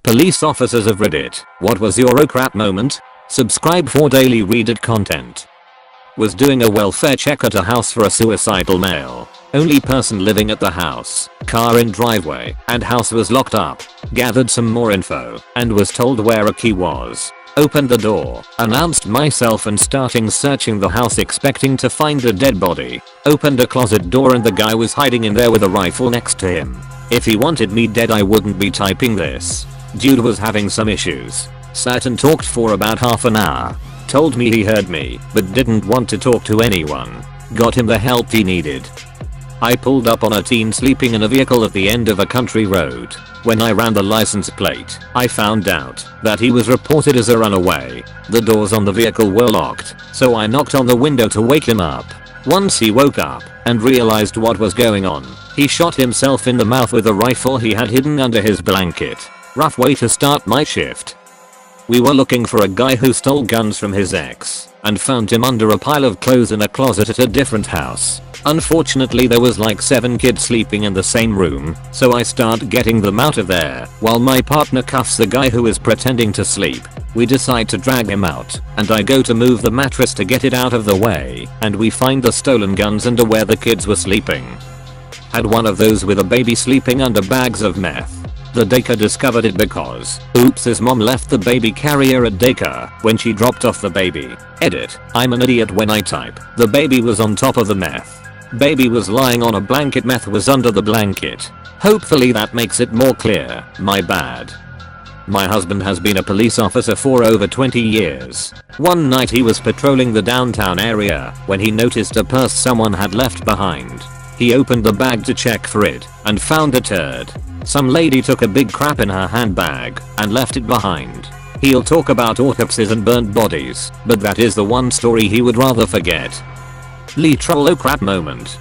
Police officers of Reddit, what was your oh crap moment? Subscribe for daily Reddit content. Was doing a welfare check at a house for a suicidal male. Only person living at the house, car in driveway, and house was locked up. Gathered some more info, and was told where a key was. Opened the door, announced myself and starting searching the house expecting to find a dead body. Opened a closet door and the guy was hiding in there with a rifle next to him. If he wanted me dead I wouldn't be typing this. Dude was having some issues. Sat and talked for about half an hour. Told me he heard me, but didn't want to talk to anyone. Got him the help he needed. I pulled up on a teen sleeping in a vehicle at the end of a country road. When I ran the license plate, I found out that he was reported as a runaway. The doors on the vehicle were locked, so I knocked on the window to wake him up. Once he woke up and realized what was going on, he shot himself in the mouth with a rifle he had hidden under his blanket. Rough way to start my shift. We were looking for a guy who stole guns from his ex and found him under a pile of clothes in a closet at a different house. Unfortunately there was like 7 kids sleeping in the same room, so I start getting them out of there while my partner cuffs the guy who is pretending to sleep. We decide to drag him out, and I go to move the mattress to get it out of the way, and we find the stolen guns under where the kids were sleeping. Had one of those with a baby sleeping under bags of meth. The daycare discovered it because, oops, his mom left the baby carrier at daycare when she dropped off the baby. Edit, I'm an idiot when I type. The baby was on top of the meth. Baby was lying on a blanket, meth was under the blanket. Hopefully that makes it more clear, my bad. My husband has been a police officer for over 20 years. One night he was patrolling the downtown area when he noticed a purse someone had left behind. He opened the bag to check for it and found a turd. Some lady took a big crap in her handbag and left it behind. He'll talk about autopsies and burnt bodies, but that is the one story he would rather forget. Literal oh crap moment.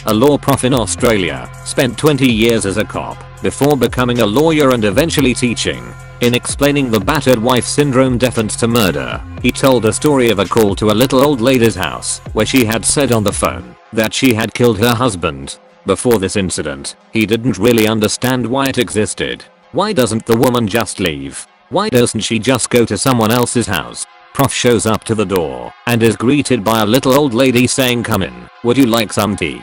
A law prof in Australia spent 20 years as a cop before becoming a lawyer and eventually teaching. In explaining the battered wife syndrome defense to murder, he told a story of a call to a little old lady's house where she had said on the phone that she had killed her husband. Before this incident, he didn't really understand why it existed. Why doesn't the woman just leave? Why doesn't she just go to someone else's house? Prof shows up to the door and is greeted by a little old lady saying, "Come in, would you like some tea?"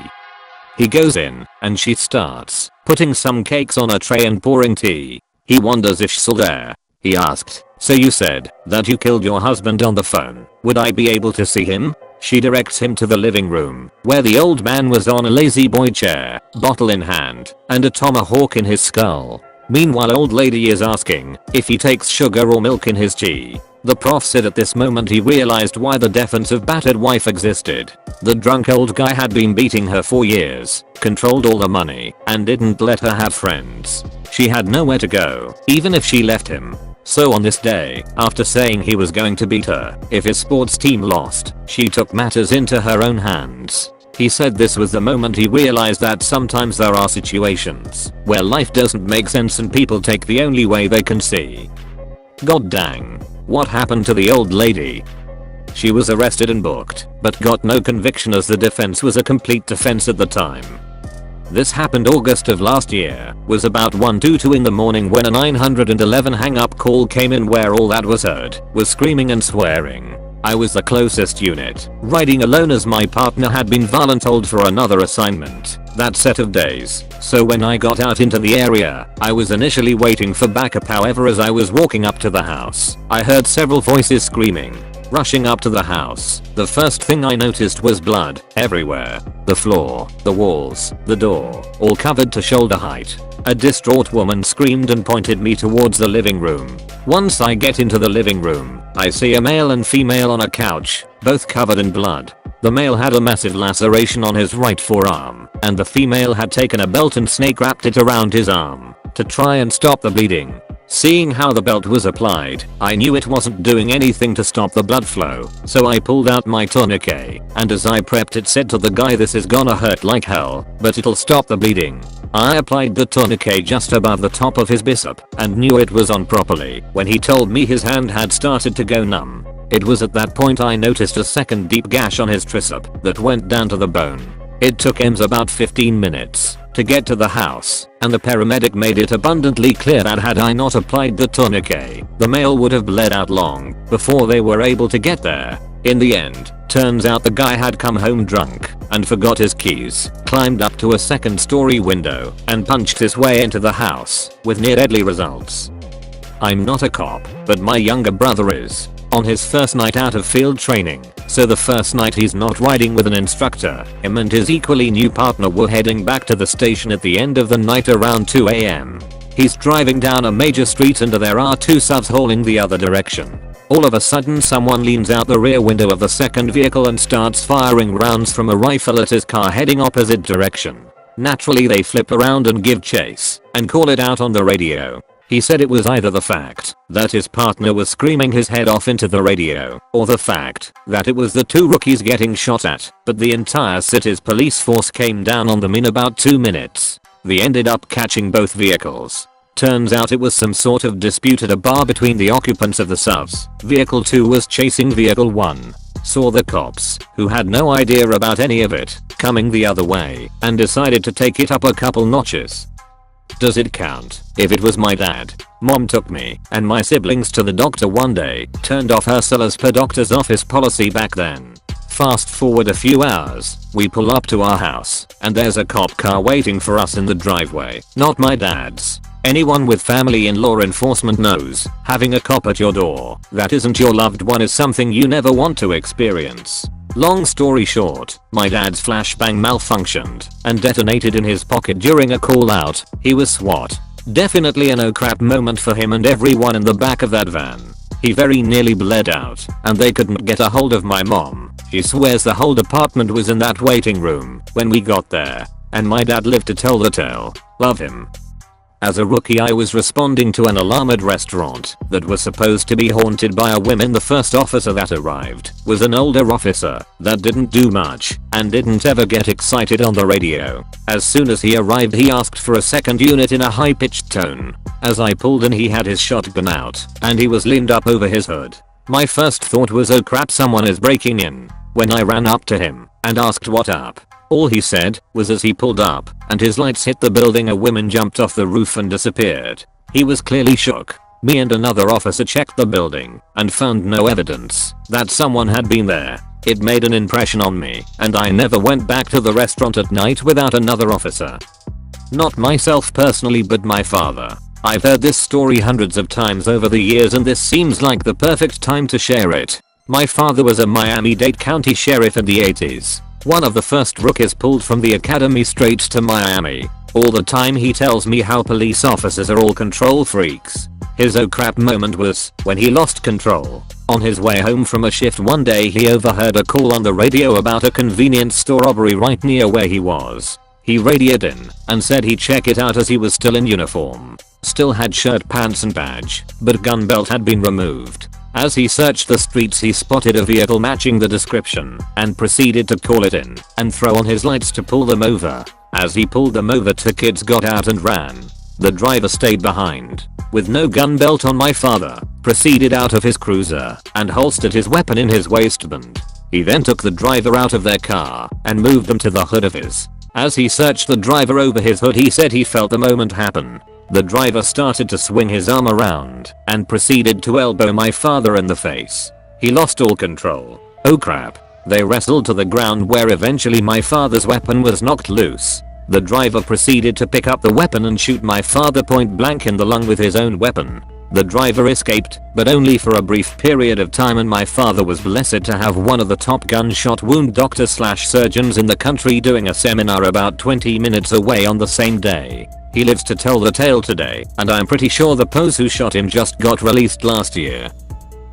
He goes in and she starts putting some cakes on a tray and pouring tea. He wonders if she's still there. He asked, "So you said that you killed your husband on the phone. Would I be able to see him?" She directs him to the living room, where the old man was on a lazy boy chair, bottle in hand, and a tomahawk in his skull. Meanwhile old lady is asking if he takes sugar or milk in his tea. The prof said at this moment he realized why the defense of battered wife existed. The drunk old guy had been beating her for years, controlled all the money, and didn't let her have friends. She had nowhere to go, even if she left him. So on this day, after saying he was going to beat her if his sports team lost, she took matters into her own hands. He said this was the moment he realized that sometimes there are situations where life doesn't make sense and people take the only way they can see. God dang. What happened to the old lady? She was arrested and booked, but got no conviction as the defense was a complete defense at the time. This happened August of last year, was about 1:22 in the morning when a 911 hang-up call came in where all that was heard was screaming and swearing. I was the closest unit, riding alone as my partner had been voluntold for another assignment that set of days, so when I got out into the area, I was initially waiting for backup. However, as I was walking up to the house, I heard several voices screaming. Rushing up to the house, the first thing I noticed was blood everywhere. The floor, the walls, the door, all covered to shoulder height. A distraught woman screamed and pointed me towards the living room. Once I get into the living room, I see a male and female on a couch, both covered in blood. The male had a massive laceration on his right forearm, and the female had taken a belt and snake wrapped it around his arm to try and stop the bleeding. Seeing how the belt was applied, I knew it wasn't doing anything to stop the blood flow, so I pulled out my tourniquet, and as I prepped it said to the guy, "This is gonna hurt like hell, but it'll stop the bleeding." I applied the tourniquet just above the top of his bicep and knew it was on properly when he told me his hand had started to go numb. It was at that point I noticed a second deep gash on his tricep that went down to the bone. It took EMS about 15 minutes to get to the house, and the paramedic made it abundantly clear that had I not applied the tourniquet, the male would have bled out long before they were able to get there. In the end, turns out the guy had come home drunk and forgot his keys, climbed up to a second-story window, and punched his way into the house with near deadly results. I'm not a cop, but my younger brother is. On his first night out of field training, so the first night he's not riding with an instructor, him and his equally new partner were heading back to the station at the end of the night around 2 AM. He's driving down a major street and there are two SUVs hauling the other direction. All of a sudden someone leans out the rear window of the second vehicle and starts firing rounds from a rifle at his car heading opposite direction. Naturally they flip around and give chase, and call it out on the radio. He said it was either the fact that his partner was screaming his head off into the radio, or the fact that it was the two rookies getting shot at, but the entire city's police force came down on them in about 2 minutes. They ended up catching both vehicles. Turns out it was some sort of dispute at a bar between the occupants of the SUVs. Vehicle 2 was chasing Vehicle 1. Saw the cops, who had no idea about any of it, coming the other way, and decided to take it up a couple notches. Does it count if it was my dad? Mom took me and my siblings to the doctor one day, turned off her cell as per doctor's office policy back then. Fast forward a few hours, we pull up to our house, and there's a cop car waiting for us in the driveway. Not my dad's. Anyone with family in law enforcement knows, having a cop at your door that isn't your loved one is something you never want to experience. Long story short, my dad's flashbang malfunctioned and detonated in his pocket during a call out. He was SWAT. Definitely an oh crap moment for him and everyone in the back of that van. He very nearly bled out, and they couldn't get a hold of my mom. She swears the whole department was in that waiting room when we got there, and my dad lived to tell the tale. Love him. As a rookie I was responding to an alarm at restaurant that was supposed to be haunted by a woman. The first officer that arrived was an older officer that didn't do much and didn't ever get excited on the radio. As soon as he arrived he asked for a second unit in a high-pitched tone. As I pulled in he had his shotgun out and he was leaned up over his hood. My first thought was oh crap, someone is breaking in. When I ran up to him and asked what up, all he said was as he pulled up and his lights hit the building a woman jumped off the roof and disappeared. He was clearly shook. Me and another officer checked the building and found no evidence that someone had been there. It made an impression on me and I never went back to the restaurant at night without another officer. Not myself personally, but my father. I've heard this story hundreds of times over the years and this seems like the perfect time to share it. My father was a Miami-Dade County sheriff in the 80s. One of the first rookies pulled from the academy straight to Miami. All the time he tells me how police officers are all control freaks. His oh crap moment was when he lost control. On his way home from a shift one day he overheard a call on the radio about a convenience store robbery right near where he was. He radioed in and said he'd check it out as he was still in uniform. Still had shirt, pants and badge, but gun belt had been removed. As he searched the streets he spotted a vehicle matching the description and proceeded to call it in and throw on his lights to pull them over. As he pulled them over, two kids got out and ran. The driver stayed behind. With no gun belt on, my father proceeded out of his cruiser and holstered his weapon in his waistband. He then took the driver out of their car and moved them to the hood of his. As he searched the driver over his hood he said he felt the moment happen. The driver started to swing his arm around and proceeded to elbow my father in the face. He lost all control. Oh crap. They wrestled to the ground where eventually my father's weapon was knocked loose. The driver proceeded to pick up the weapon and shoot my father point blank in the lung with his own weapon. The driver escaped, but only for a brief period of time, and my father was blessed to have one of the top gunshot wound doctors/surgeons in the country doing a seminar about 20 minutes away on the same day. He lives to tell the tale today, and I'm pretty sure the pose who shot him just got released last year.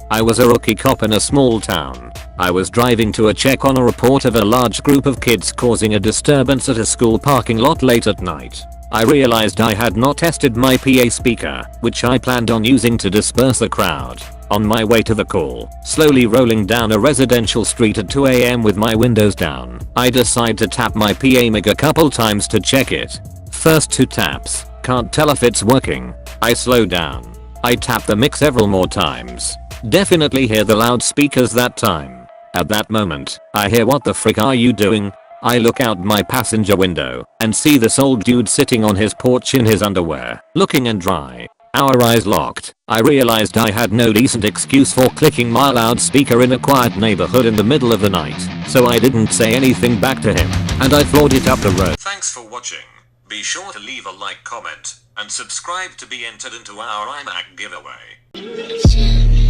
I was a rookie cop in a small town. I was driving to a check on a report of a large group of kids causing a disturbance at a school parking lot late at night. I realized I had not tested my PA speaker, which I planned on using to disperse the crowd. On my way to the call, slowly rolling down a residential street at 2 AM with my windows down, I decide to tap my PA mic a couple times to check it. First 2 taps, can't tell if it's working. I slow down. I tap the mic several more times. Definitely hear the loudspeakers that time. At that moment, I hear "What the frick are you doing?" I look out my passenger window and see this old dude sitting on his porch in his underwear, looking and dry. Our eyes locked. I realized I had no decent excuse for clicking my loudspeaker in a quiet neighborhood in the middle of the night, so I didn't say anything back to him, and I floored it up the road. Thanks for watching. Be sure to leave a like, comment, and subscribe to be entered into our iMac giveaway.